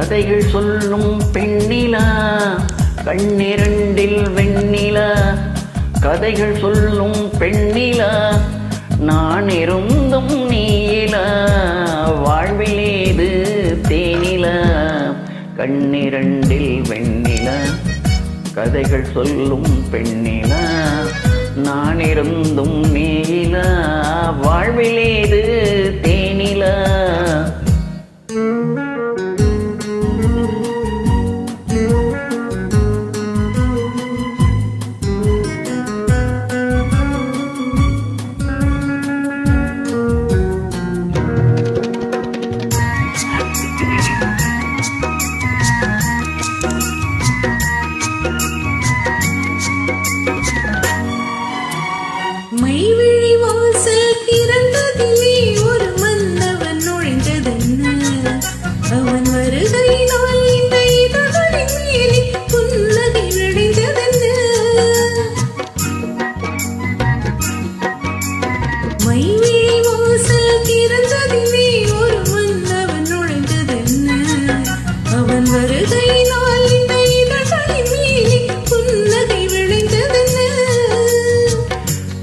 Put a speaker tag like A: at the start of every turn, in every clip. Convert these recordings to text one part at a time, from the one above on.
A: கதைகள் சொல்லும் பெண்ணிலா கண்ணிரண்டில் வெண்ணிலா. கதைகள் சொல்லும் பெண்ணிலா நான் இருந்தும் நீயிலா. வாழ்விலேது தேனிலா கண்ணிரண்டில் வெண்ணிலா. கதைகள் சொல்லும் பெண்ணிலா நான் இருந்தும் நீயிலா. வாழ்விலேது தேனிலா.
B: மைவிழி வாசல் திறந்ததிலே ஒரு மன்னவன் நுழைந்ததென்ன. அவன் வருகையினால் இந்த இதழ்களின் மேலே புன்னகை விளைந்ததென்ன. மைவிழி வாசல் திறந்ததிலே ஒரு மன்னவன் நுழைந்ததென்ன. அவன் வருகையினால் இந்த இதழ்களின் மேலே புன்னகை விளைந்ததென்ன.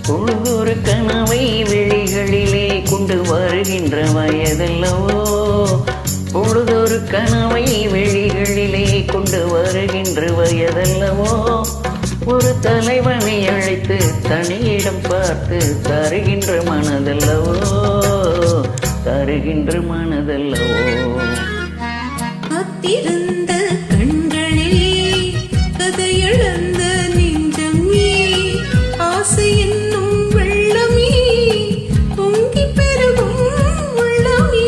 A: பொழுதொரு கனவை விழிகளிலே கொண்டு வருகின்ற வயதல்லவோ. பொழுதொரு கனவை விழிகளிலே கொண்டு வருகின்ற வயதல்லவோ. ஒரு தலைவனை அழைத்து தனியிடம் பார்த்து தருகின்ற மனதல்லவோ. தருகின்ற மனதல்லவோ.
B: காத்திருந்த கண்களிலே கதையளந்த நெஞ்சமே. ஆசை என்னும் வெள்ளமே பொங்கி பெருகும் உள்ளமே.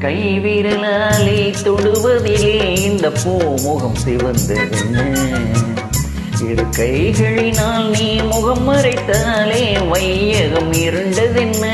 A: கைவிரலாலே தொடுவதிலே இந்த பூமுகம் சிவந்ததென்ன. இரு கைகளினால் நீ முகம் மறைத்தாலே வையகம் இருண்டதென்ன.